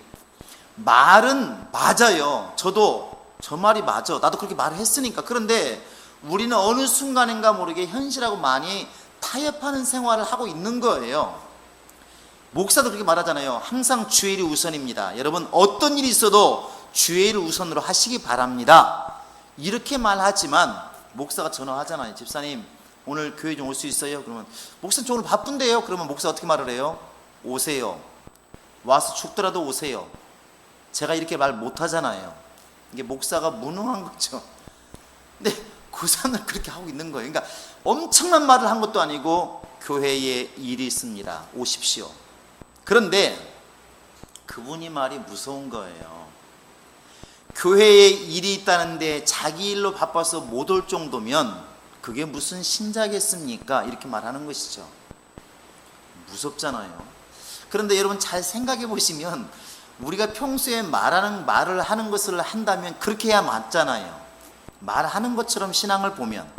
말은 맞아요. 저 말이 맞아. 나도 그렇게 말을 했으니까. 그런데 우리는 어느 순간인가 모르게 현실하고 많이 타협하는 생활을 하고 있는 거예요. 목사도 그렇게 말하잖아요. 항상 주일이 우선입니다. 여러분 어떤 일이 있어도 주일을 우선으로 하시기 바랍니다. 이렇게 말하지만 목사가 전화하잖아요. 집사님 오늘 교회 좀 올 수 있어요? 그러면 목사님 저 오늘 바쁜데요? 그러면 목사가 어떻게 말을 해요? 오세요. 와서 죽더라도 오세요. 제가 이렇게 말 못하잖아요. 이게 목사가 무능한 거죠. 근데 그 사람은 그렇게 하고 있는 거예요. 그러니까 엄청난 말을 한 것도 아니고 교회에 일이 있습니다. 오십시오. 그런데 그분이 말이 무서운 거예요. 교회에 일이 있다는데 자기 일로 바빠서 못 올 정도면 그게 무슨 신자겠습니까? 이렇게 말하는 것이죠. 무섭잖아요. 그런데 여러분 잘 생각해 보시면 우리가 평소에 말을 하는 것을 한다면 그렇게 해야 맞잖아요. 말하는 것처럼 신앙을 보면.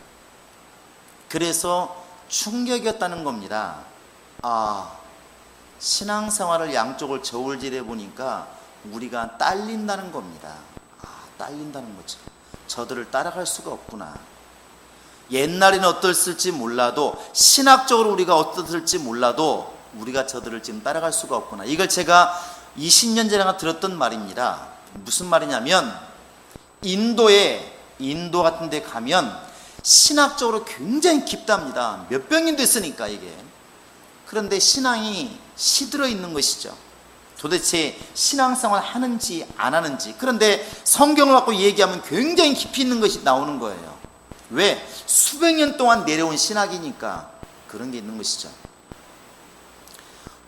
그래서 충격이었다는 겁니다. 신앙생활을 양쪽을 저울질해 보니까 우리가 딸린다는 겁니다. 딸린다는 거죠. 저들을 따라갈 수가 없구나. 옛날에는 어떻을지 몰라도 신학적으로 우리가 어떻을지 몰라도 우리가 저들을 지금 따라갈 수가 없구나. 이걸 제가 20년 전에 들었던 말입니다. 무슨 말이냐면 인도 같은 데 가면 신학적으로 굉장히 깊답니다. 몇백 년 됐으니까 이게. 그런데 신앙이 시들어 있는 것이죠. 도대체 신앙생활 하는지 안 하는지. 그런데 성경을 갖고 얘기하면 굉장히 깊이 있는 것이 나오는 거예요. 왜? 수백 년 동안 내려온 신학이니까 그런 게 있는 것이죠.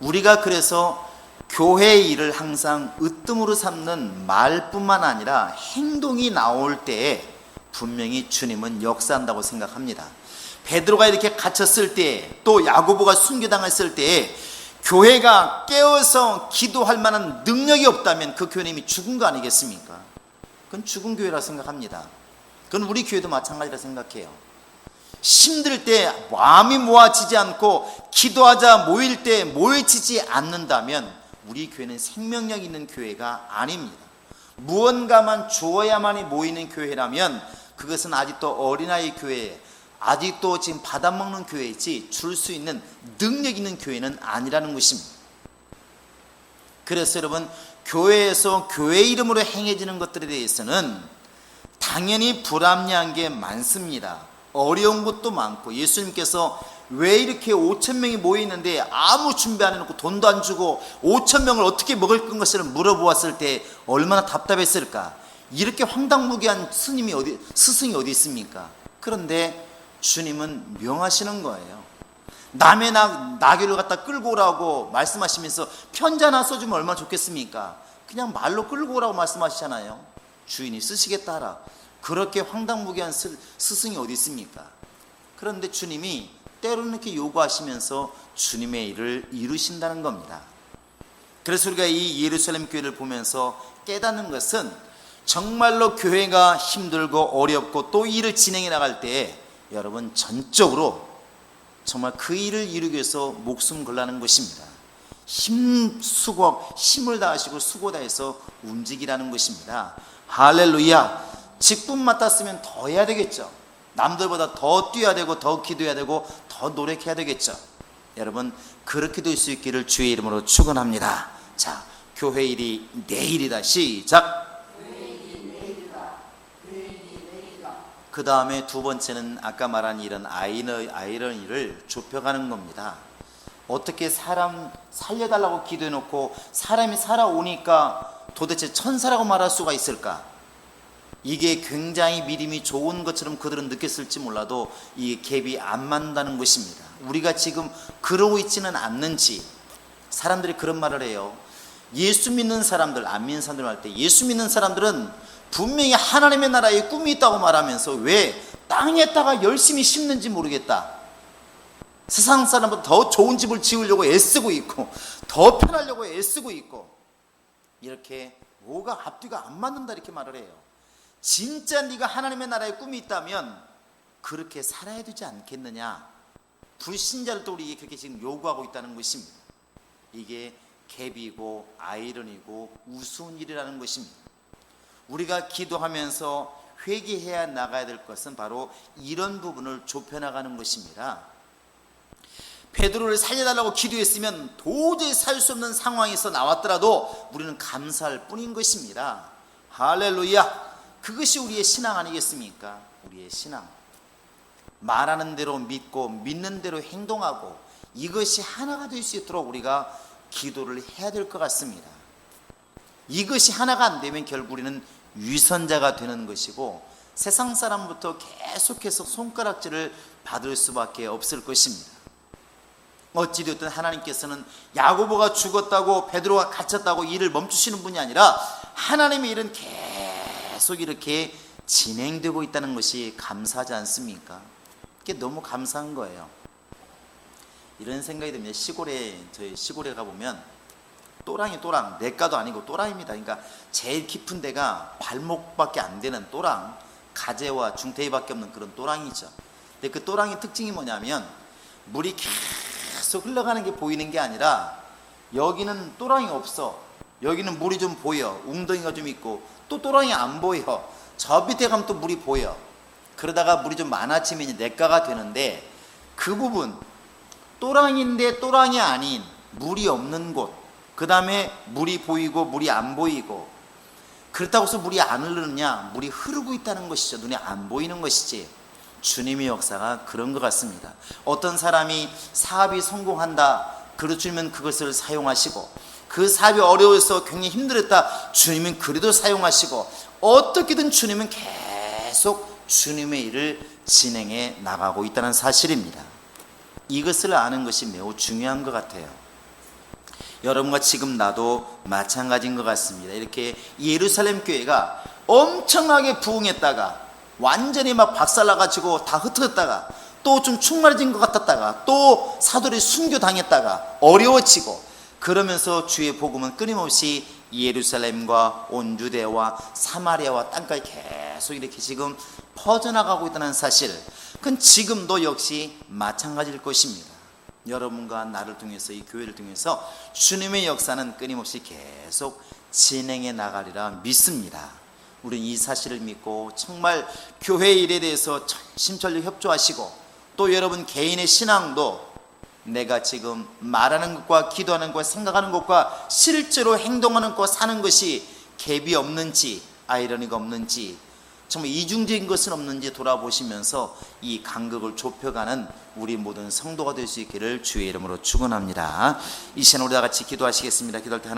우리가 그래서 교회의 일을 항상 으뜸으로 삼는 말뿐만 아니라 행동이 나올 때에 분명히 주님은 역사한다고 생각합니다. 베드로가 이렇게 갇혔을 때, 또 야고보가 순교당했을 때 교회가 깨어서 기도할 만한 능력이 없다면 그 교회는 이미 죽은 거 아니겠습니까? 그건 죽은 교회라 생각합니다. 그건 우리 교회도 마찬가지라 생각해요. 힘들 때 마음이 모아지지 않고 기도하자 모일 때 모여지지 않는다면 우리 교회는 생명력 있는 교회가 아닙니다. 무언가만 주어야만이 모이는 교회라면 그것은 아직도 어린아이 교회, 아직도 지금 받아먹는 교회이지 줄 수 있는 능력 있는 교회는 아니라는 것입니다. 그래서 여러분, 교회에서 교회 이름으로 행해지는 것들에 대해서는 당연히 불합리한 게 많습니다. 어려운 것도 많고, 예수님께서 왜 이렇게 5,000명이 모여있는데 아무 준비 안 해놓고 돈도 안 주고 5,000명을 어떻게 먹을 것을 물어보았을 때 얼마나 답답했을까? 이렇게 황당무계한 스승이 어디 있습니까? 그런데 주님은 명하시는 거예요. 남의 나귀를 갖다 끌고 오라고 말씀하시면서 편지 하나 써주면 얼마나 좋겠습니까? 그냥 말로 끌고 오라고 말씀하시잖아요. 주인이 쓰시겠다 하라. 그렇게 황당무계한 스승이 어디 있습니까? 그런데 주님이 때로는 이렇게 요구하시면서 주님의 일을 이루신다는 겁니다. 그래서 우리가 이 예루살렘 교회를 보면서 깨닫는 것은 정말로 교회가 힘들고 어렵고 또 일을 진행해 나갈 때 여러분 전적으로 정말 그 일을 이루기 위해서 목숨 걸라는 것입니다. 힘을 다하시고 수고 다해서 움직이라는 것입니다. 할렐루야. 직분 맡았으면 더 해야 되겠죠. 남들보다 더 뛰어야 되고 더 기도해야 되고 더 노력해야 되겠죠. 여러분, 그렇게 될 수 있기를 주의 이름으로 축원합니다. 자, 교회 일이 내일이다. 시작. 그 다음에 두 번째는 아까 말한 이런 아이러니를 좁혀가는 겁니다. 어떻게 사람 살려달라고 기도해놓고 사람이 살아오니까 도대체 천사라고 말할 수가 있을까? 이게 굉장히 믿음이 좋은 것처럼 그들은 느꼈을지 몰라도 이 갭이 안 맞는다는 것입니다. 우리가 지금 그러고 있지는 않는지. 사람들이 그런 말을 해요. 예수 믿는 사람들, 안 믿는 사람들 할 때 예수 믿는 사람들은 분명히 하나님의 나라에 꿈이 있다고 말하면서 왜 땅에다가 열심히 심는지 모르겠다. 세상 사람보다 더 좋은 집을 지으려고 애쓰고 있고 더 편하려고 애쓰고 있고 이렇게 뭐가 앞뒤가 안 맞는다 이렇게 말을 해요. 진짜 네가 하나님의 나라에 꿈이 있다면 그렇게 살아야 되지 않겠느냐. 불신자를 또 우리 그렇게 지금 요구하고 있다는 것입니다. 이게 갭이고 아이러니고 우스운 일이라는 것입니다. 우리가 기도하면서 회개해야 나가야 될 것은 바로 이런 부분을 좁혀나가는 것입니다. 베드로를 살려달라고 기도했으면 도저히 살 수 없는 상황에서 나왔더라도 우리는 감사할 뿐인 것입니다. 할렐루야. 그것이 우리의 신앙 아니겠습니까? 우리의 신앙. 말하는 대로 믿고 믿는 대로 행동하고 이것이 하나가 될 수 있도록 우리가 기도를 해야 될 것 같습니다. 이것이 하나가 안 되면 결국 우리는 위선자가 되는 것이고 세상 사람부터 계속해서 손가락질을 받을 수밖에 없을 것입니다. 어찌되었든 하나님께서는 야고보가 죽었다고 베드로가 갇혔다고 일을 멈추시는 분이 아니라 하나님의 일은 계속 이렇게 진행되고 있다는 것이 감사하지 않습니까? 그게 너무 감사한 거예요. 이런 생각이 듭니다. 저희 시골에 가보면 또랑, 내과도 아니고 또랑입니다. 그러니까 제일 깊은 데가 발목밖에 안 되는 또랑, 가재와 중태희밖에 없는 그런 또랑이죠. 근데 그 또랑의 특징이 뭐냐면 물이 계속 흘러가는 게 보이는 게 아니라 여기는 또랑이 없어. 여기는 물이 좀 보여. 웅덩이가 좀 있고 또 또랑이 안 보여. 저 밑에 가면 또 물이 보여. 그러다가 물이 좀 많아지면 내과가 되는데 그 부분 또랑인데 또랑이 아닌 물이 없는 곳, 그 다음에 물이 보이고 물이 안 보이고, 그렇다고 해서 물이 안 흐르느냐? 물이 흐르고 있다는 것이죠. 눈에 안 보이는 것이지. 주님의 역사가 그런 것 같습니다. 어떤 사람이 사업이 성공한다 그러면 그것을 사용하시고, 그 사업이 어려워서 굉장히 힘들었다 주님은 그래도 사용하시고, 어떻게든 주님은 계속 주님의 일을 진행해 나가고 있다는 사실입니다. 이것을 아는 것이 매우 중요한 것 같아요. 여러분과 지금 나도 마찬가지인 것 같습니다. 이렇게 예루살렘 교회가 엄청나게 부흥했다가 완전히 막 박살나가지고 다 흩어졌다가 또 좀 충만해진 것 같았다가 또 사도들이 순교당했다가 어려워지고, 그러면서 주의 복음은 끊임없이 예루살렘과 온 유대와 사마리아와 땅까지 계속 이렇게 지금 퍼져나가고 있다는 사실, 그건 지금도 역시 마찬가지일 것입니다. 여러분과 나를 통해서, 이 교회를 통해서 주님의 역사는 끊임없이 계속 진행해 나가리라 믿습니다. 우리는 이 사실을 믿고 정말 교회 일에 대해서 전심전력 협조하시고, 또 여러분 개인의 신앙도 내가 지금 말하는 것과 기도하는 것과 생각하는 것과 실제로 행동하는 것과 사는 것이 갭이 없는지, 아이러니가 없는지, 정말 이중적인 것은 없는지 돌아보시면서 이 간격을 좁혀가는 우리 모든 성도가 될 수 있기를 주의 이름으로 축원합니다. 이 시간 우리 다 같이 기도하시겠습니다. 기도할 때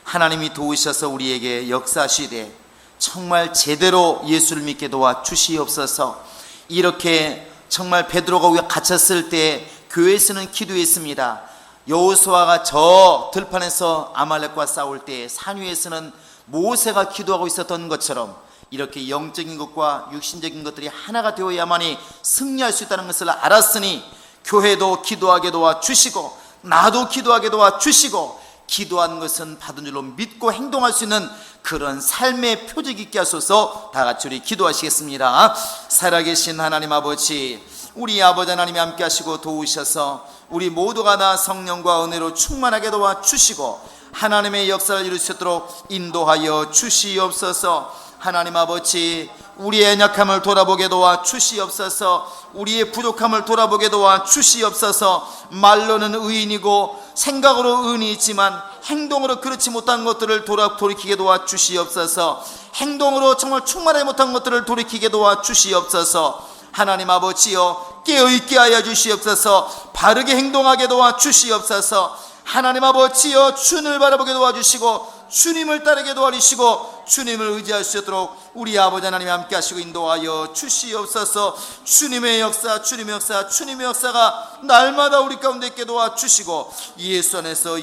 하나님이 도우셔서 우리에게 역사하시되 정말 제대로 예수를 믿게 도와 주시옵소서. 이렇게 정말 베드로가 우리가 갇혔을 때 교회에서는 기도했습니다. 여호수아가 저 들판에서 아말렉과 싸울 때 산 위에서는 모세가 기도하고 있었던 것처럼, 이렇게 영적인 것과 육신적인 것들이 하나가 되어야만이 승리할 수 있다는 것을 알았으니, 교회도 기도하게 도와 주시고 나도 기도하게 도와 주시고, 기도하는 것은 받은 줄로 믿고 행동할 수 있는 그런 삶의 표적 있게 하소서. 다 같이 우리 기도하시겠습니다. 살아계신 하나님 아버지, 우리 아버지 하나님이 함께 하시고 도우셔서 우리 모두가 다 성령과 은혜로 충만하게 도와 주시고 하나님의 역사를 이룰 수 있도록 인도하여 주시옵소서. 하나님 아버지, 우리의 연약함을 돌아보게 도와 주시옵소서. 우리의 부족함을 돌아보게 도와 주시옵소서. 말로는 의인이고 생각으로 의인이지만 행동으로 그렇지 못한 것들을 돌이키게 도와 주시옵소서. 행동으로 정말 충만하지 못한 것들을 돌이키게 도와 주시옵소서. 하나님 아버지여, 깨어있게 하여 주시옵소서. 바르게 행동하게 도와 주시옵소서. 하나님 아버지여, 주님을 바라보게 도와주시고 주님을 따르게 도와주시고 주님을 의지할 수 있도록 우리 아버지 하나님이 함께 하시고 인도하여 주시옵소서. 주님의 역사, 주님의 역사, 주님의 역사가 날마다 우리 가운데 있게 도와주시고 예수 안에서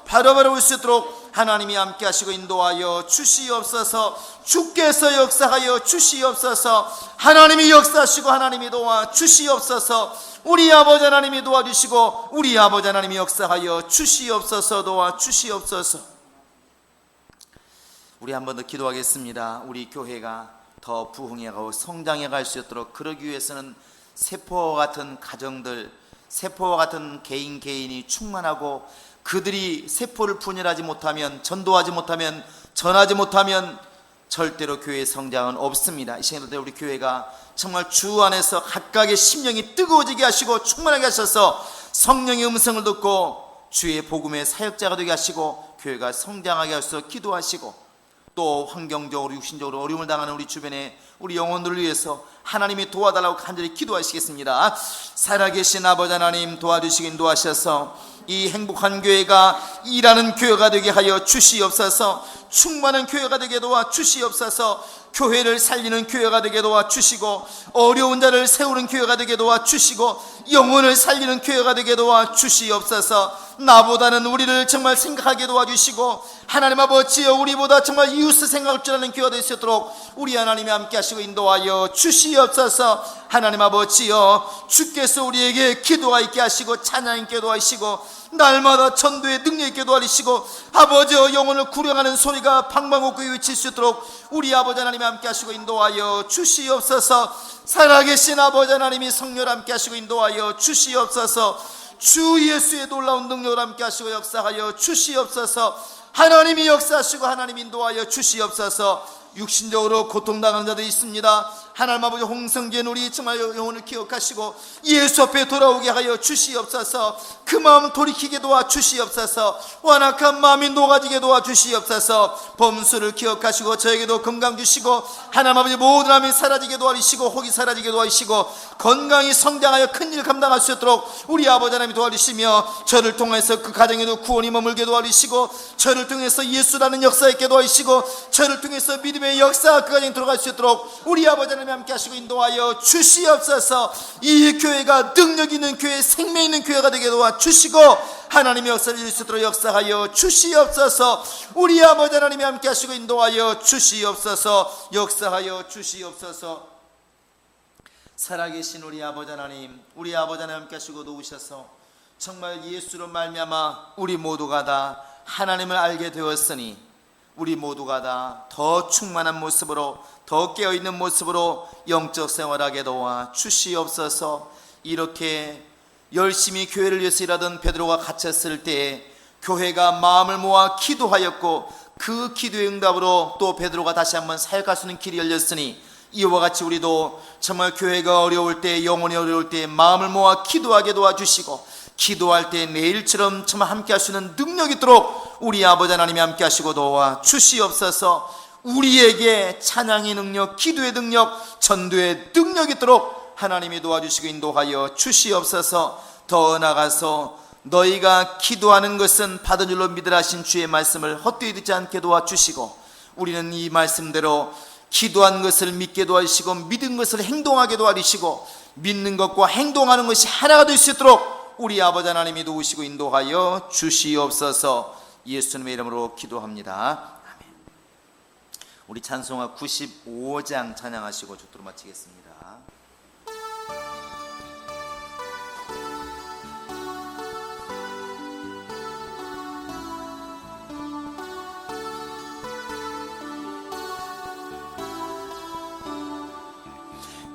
바로바로 올 수 있도록 하나님이 함께 하시고 인도하여 주시옵소서. 주께서 역사하여 주시옵소서. 하나님이 역사하시고 하나님이 도와주시옵소서. 우리 아버지 하나님이 도와주시고 우리 아버지 하나님이 역사하여 주시옵소서. 도와주시옵소서. 우리 한 번 더 기도하겠습니다. 우리 교회가 더 부흥해가고 성장해 갈 수 있도록, 그러기 위해서는 세포와 같은 가정들, 세포와 같은 개인이 충만하고, 그들이 세포를 분열하지 못하면, 전도하지 못하면, 전하지 못하면 절대로 교회의 성장은 없습니다. 이 시간에 우리 교회가 정말 주 안에서 각각의 심령이 뜨거워지게 하시고 충만하게 하셔서 성령의 음성을 듣고 주의 복음의 사역자가 되게 하시고 교회가 성장하게 하셔서 기도하시고, 또 환경적으로 육신적으로 어려움을 당하는 우리 주변에 우리 영혼들을 위해서 하나님이 도와달라고 간절히 기도하시겠습니다. 살아계신 아버지 하나님, 도와주시긴 도와셔서 이 행복한 교회가 일하는 교회가 되게 하여 주시옵소서. 충만한 교회가 되게 도와 주시옵소서. 교회를 살리는 교회가 되게 도와 주시고, 어려운 자를 세우는 교회가 되게 도와 주시고, 영혼을 살리는 교회가 되게 도와 주시옵소서. 나보다는 우리를 정말 생각하게 도와주시고, 하나님 아버지여, 우리보다 정말 이웃을 생각할 줄 아는 교회가 될 수 있도록 우리 하나님이 함께 하시고 인도하여 주시옵소서. 하나님 아버지여, 주께서 우리에게 기도가 있게 하시고 찬양 있게 도와주시고 날마다 전도의 능력 있게 도와주시고, 아버지여, 영혼을 구령하는 소리가 방방곡곡 외칠 수 있도록 우리 아버지 하나님이 함께 하시고 인도하여 주시옵소서. 살아계신 아버지 하나님이 성령을 함께 하시고 인도하여 주시옵소서. 주 예수의 놀라운 능력을 함께 하시고 역사하여 주시옵소서. 하나님이 역사하시고 하나님이 인도하여 주시옵소서. 육신적으로 고통당하는 자들이 있습니다. 하나님 아버지, 홍성진 우리 정말 영혼을 기억하시고 예수 앞에 돌아오게 하여 주시옵소서. 그 마음 돌이키게 도와 주시옵소서. 완악한 마음이 녹아지게 도와 주시옵소서. 범수를 기억하시고 저에게도 건강 주시고, 하나님 아버지 모든 암이 사라지게 도와주시고 혹이 사라지게 도와주시고 건강히 성장하여 큰일 감당할 수 있도록 우리 아버지 하나님이 도와주시며, 저를 통해서 그 가정에도 구원이 머물게 도와주시고, 저를 통해서 예수라는 역사 있게 도와주시고, 저를 통해서 믿음의 역사가 그 가정에 들어갈 수 있도록 우리 아버지 하나님이 함께 하시고 인도하여 주시옵소서. 이 교회가 능력 있는 교회, 생명 있는 교회가 되게 도와주시고 하나님의 역사를 이룰 수 있도록 역사하여 주시옵소서. 우리 아버지 하나님이 함께 하시고 인도하여 주시옵소서. 역사하여 주시옵소서. 살아계신 우리 아버지 하나님, 우리 아버지 하나님 함께 하시고 도우셔서 정말 예수로 말미암아 우리 모두가 다 하나님을 알게 되었으니 우리 모두가 다 더 충만한 모습으로, 더 깨어있는 모습으로 영적 생활하게 도와 주시옵소서. 이렇게 열심히 교회를 위해서 일하던 베드로가 갇혔을 때에 교회가 마음을 모아 기도하였고, 그 기도의 응답으로 또 베드로가 다시 한번 사역할 수 있는 길이 열렸으니 이와 같이 우리도 정말 교회가 어려울 때, 영혼이 어려울 때 마음을 모아 기도하게 도와주시고, 기도할 때 내일처럼 정말 함께 할 수 있는 능력이 있도록 우리 아버지 하나님이 함께 하시고 도와 주시옵소서. 우리에게 찬양의 능력, 기도의 능력, 전도의 능력이 있도록 하나님이 도와주시고 인도하여 주시옵소서. 더 나아가서 너희가 기도하는 것은 받은 줄로 믿으라 하신 주의 말씀을 헛되이 듣지 않게 도와주시고, 우리는 이 말씀대로 기도한 것을 믿게 도와주시고, 믿은 것을 행동하게 도와주시고, 믿는 것과 행동하는 것이 하나가 될 수 있도록 우리 아버지 하나님이 도우시고 인도하여 주시옵소서. 예수님의 이름으로 기도합니다. 아멘. 우리 찬송가 95장 찬양하시고 주도록 마치겠습니다.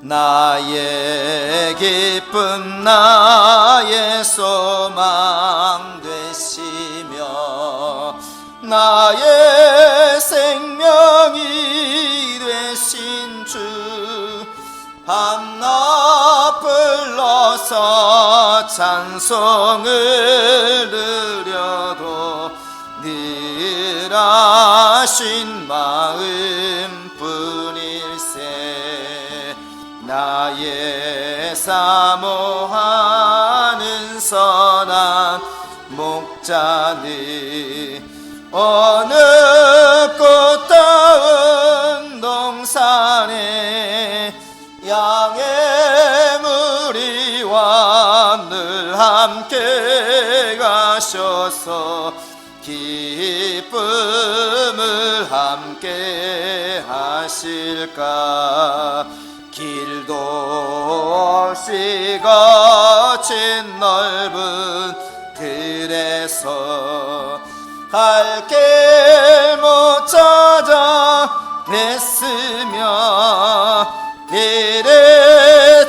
나의 기쁨, 나의 소망 되시며 나의 생명이 되신 주, 밤낮 불러서 찬송을 드려도 늘 하신 마음뿐일세. 나의 사모하는 선한 목자는 어느 꽃다운 동산에 양의 무리와 늘 함께 가셔서 기쁨을 함께 하실까. 길도 없이 거친 넓은 들에서 갈 길 못 찾아 냈으며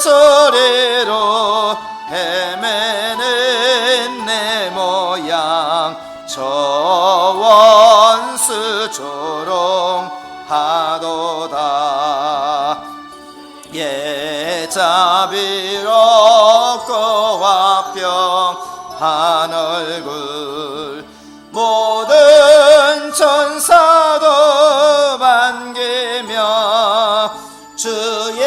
이래저래로 헤매는 내 모양 저 원수 조롱하도다. 예자비롭고 화평한 얼굴 모든 천사도 반기며 주의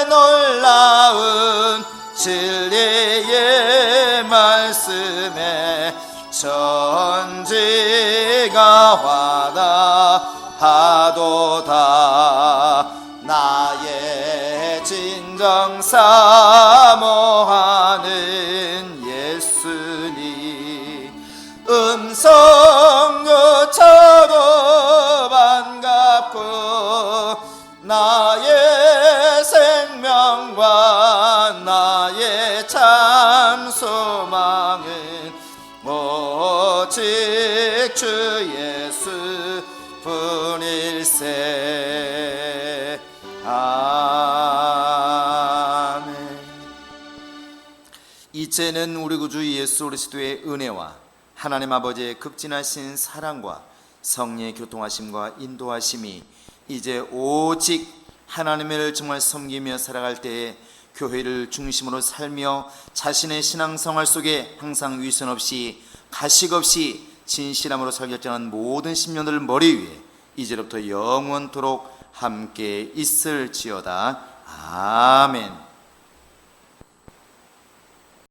놀라운 진리의 말씀에 천지가 화답하도다. 나의 진정 사모하는 예수님, 음성조차도 반갑고 나의 생명과 나의 참 소망은 오직 주 예수 뿐일세. 아멘. 이제는 우리 구주 예수 그리스도의 은혜와 하나님 아버지의 극진하신 사랑과 성령의 교통하심과 인도하심이 이제 오직 하나님을 정말 섬기며 살아갈 때에 교회를 중심으로 살며 자신의 신앙생활 속에 항상 위선 없이 가식 없이 진실함으로 살겠다는 모든 심령들을 머리 위에 이제로부터 영원토록 함께 있을지어다. 아멘.